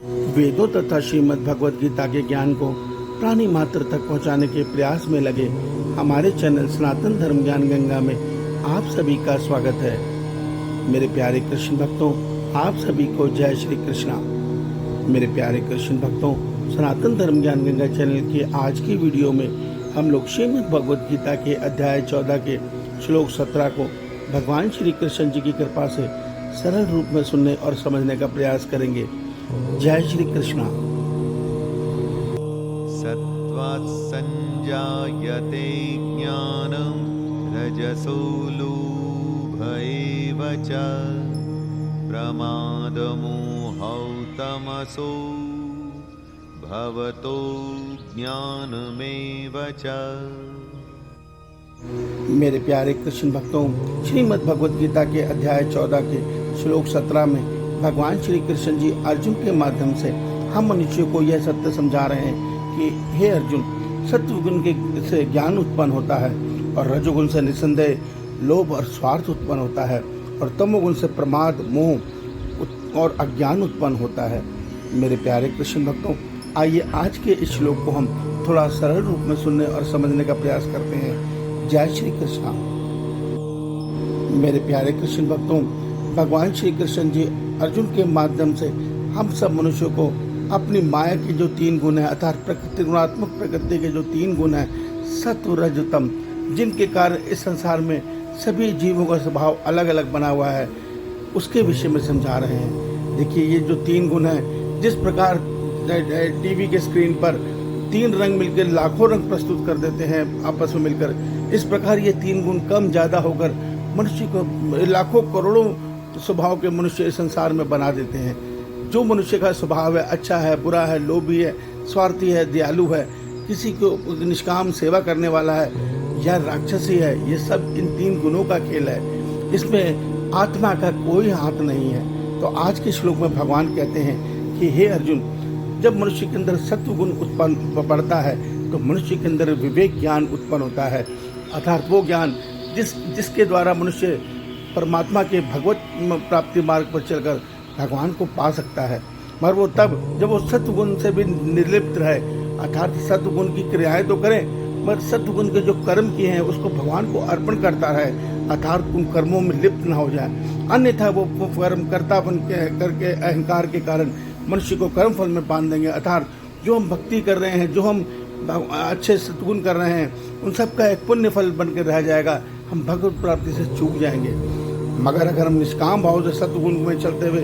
वेदों तथा श्रीमद् भगवद गीता के ज्ञान को प्राणी मात्र तक पहुंचाने के प्रयास में लगे हमारे चैनल सनातन धर्म ज्ञान गंगा में आप सभी का स्वागत है। मेरे प्यारे कृष्ण भक्तों, आप सभी को जय श्री कृष्णा। मेरे प्यारे कृष्ण भक्तों, सनातन धर्म ज्ञान गंगा चैनल की आज की वीडियो में हम लोग श्रीमद् भगवद गीता के अध्याय 14 के श्लोक 17 को भगवान श्री कृष्ण जी की कृपा से सरल रूप में सुनने और समझने का प्रयास करेंगे। जय श्री कृष्णा। सत्त्वात् संजायते ज्ञानं रजसो लोभ एव च प्रमादमोहौ तमसो भवतो ज्ञानमेव च। मेरे प्यारे कृष्ण भक्तों, श्रीमद् भगवद गीता के अध्याय 14 के श्लोक 17 में भगवान श्री कृष्ण जी अर्जुन के माध्यम से हम मनुष्यों को यह सत्य समझा रहे हैं कि हे अर्जुन, सत्वगुण के से ज्ञान उत्पन्न होता है और रजोगुण से निसंदेह लोभ और स्वार्थ उत्पन्न होता है और तमोगुण से प्रमाद, मोह और अज्ञान उत्पन्न होता है। मेरे प्यारे कृष्ण भक्तों, आइए आज के इस श्लोक को हम थोड़ा सरल रूप में सुनने और समझने का प्रयास करते हैं। जय श्री कृष्णा। मेरे प्यारे कृष्ण भक्तों, भगवान श्री कृष्ण जी अर्जुन के माध्यम से हम सब मनुष्यों को अपनी माया के जो 3 गुण है, अर्थात प्रकृति गुणात्मक प्रकृति के जो 3 गुण है, सत्व रज तम, जिनके कारण इस संसार में सभी जीवों का स्वभाव अलग अलग बना हुआ है, उसके विषय में समझा रहे हैं। देखिए, ये जो 3 गुण है, जिस प्रकार टीवी के स्क्रीन पर 3 रंग मिलकर लाखों रंग प्रस्तुत कर देते हैं आपस में मिलकर, इस प्रकार ये 3 गुण कम ज्यादा होकर मनुष्य को लाखों करोड़ों स्वभाव के मनुष्य इस संसार में बना देते हैं। जो मनुष्य का स्वभाव है, अच्छा है, बुरा है, लोभी है, स्वार्थी है, दयालु है, किसी को निष्काम सेवा करने वाला है या राक्षसी है, ये सब इन 3 गुणों का खेल है। इसमें आत्मा का कोई हाथ नहीं है। तो आज के श्लोक में भगवान कहते हैं कि हे अर्जुन, जब मनुष्य के अंदर सत्व गुण उत्पन्न बढ़ता है तो मनुष्य के अंदर विवेक ज्ञान उत्पन्न होता है, अर्थात वो ज्ञान जिसके द्वारा मनुष्य परमात्मा के भगवत प्राप्ति मार्ग पर चलकर भगवान को पा सकता है। मगर वो तब जब वो सत्वगुण से भी निर्लिप्त रहे, अर्थात सत्वगुण की क्रियाएं तो करें मगर सत्वगुण के जो कर्म किए हैं उसको भगवान को अर्पण करता रहे, अर्थात उन कर्मों में लिप्त न हो जाए। अन्यथा वो कर्म कर्ता बन करके अहंकार के कारण मनुष्य को कर्म फल में बांध देंगे। अर्थात जो हम भक्ति कर रहे हैं, जो हम अच्छे सत्गुण कर रहे हैं, उन सब का एक पुण्य फल बन के रह जाएगा, हम भगवत प्राप्ति से चूक जाएंगे। मगर अगर हम निष्काम भाव से सत्गुण में चलते हुए,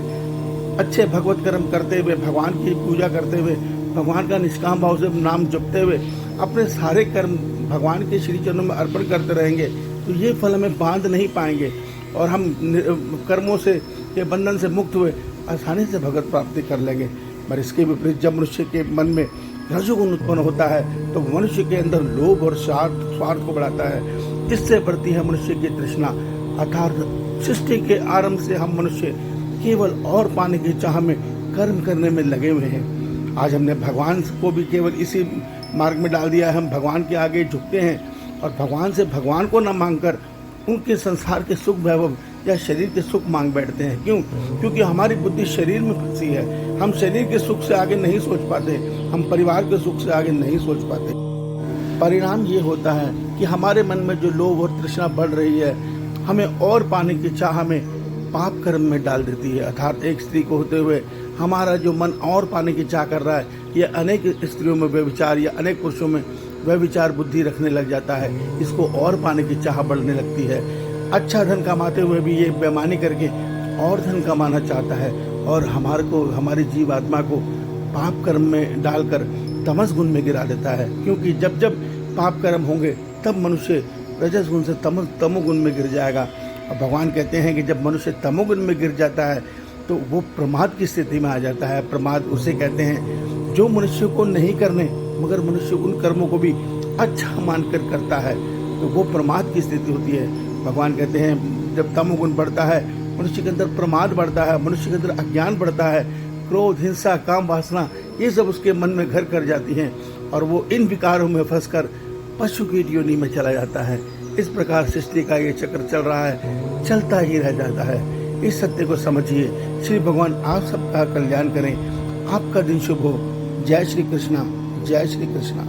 अच्छे भगवत कर्म करते हुए, भगवान की पूजा करते हुए, भगवान का निष्काम भाव से नाम जपते हुए अपने सारे कर्म भगवान के श्री चरणों में अर्पण करते रहेंगे, तो ये फल हमें बांध नहीं पाएंगे और हम कर्मों से के बंधन से मुक्त हुए आसानी से भगवत प्राप्ति कर लेंगे। पर इसके विपरीत जब मनुष्य के मन में रजोगुण उत्पन्न होता है तो मनुष्य के अंदर लोभ और स्वार्थ को बढ़ाता है, जिससे बढ़ती है मनुष्य की तृष्णा। अर्थात सृष्टि के आरंभ से हम मनुष्य केवल और पाने की चाह में कर्म करने में लगे हुए हैं। आज हमने भगवान को भी केवल इसी मार्ग में डाल दिया है। हम भगवान के आगे झुकते हैं और भगवान से भगवान को न मांगकर उनके संसार के सुख वैभव या शरीर के सुख मांग बैठते हैं। क्यों? क्योंकि हमारी बुद्धि शरीर में फंसी है। हम शरीर के सुख से आगे नहीं सोच पाते, हम परिवार के सुख से आगे नहीं सोच पाते। परिणाम ये होता है कि हमारे मन में जो लोभ और तृष्णा बढ़ रही है, हमें और पाने की चाह में पाप कर्म में डाल देती है। अर्थात एक स्त्री को होते हुए हमारा जो मन और पाने की चाह कर रहा है, ये अनेक स्त्रियों में व्यभिचार या अनेक पुरुषों में व्यभिचार बुद्धि रखने लग जाता है। इसको और पाने की चाह बढ़ने लगती है। अच्छा धन कमाते हुए भी ये बेईमानी करके और धन कमाना चाहता है और हमारी जीव आत्मा को पाप कर्म में डालकर तमस गुण में गिरा देता है। क्योंकि जब जब पाप कर्म होंगे तब मनुष्य रजस गुण से तमोगुण में गिर जाएगा। और भगवान कहते हैं कि जब मनुष्य तमोगुण में गिर जाता है तो वो प्रमाद की स्थिति में आ जाता है। प्रमाद उसे कहते हैं जो मनुष्य को नहीं करने मगर मनुष्य उन कर्मों को भी अच्छा मानकर करता है, तो वो प्रमाद की स्थिति होती है। भगवान कहते हैं जब तमोगुण बढ़ता है मनुष्य के अंदर प्रमाद बढ़ता है, मनुष्य के अंदर अज्ञान बढ़ता है, क्रोध, हिंसा, काम वासना ये सब उसके मन में घर कर जाती हैं और वो इन विकारों में फंसकर पशु की योनि में चला जाता है। इस प्रकार सृष्टि का ये चक्र चल रहा है, चलता ही रह जाता है। इस सत्य को समझिए। श्री भगवान आप सबका कल्याण करें। आपका दिन शुभ हो। जय श्री कृष्णा, जय श्री कृष्णा।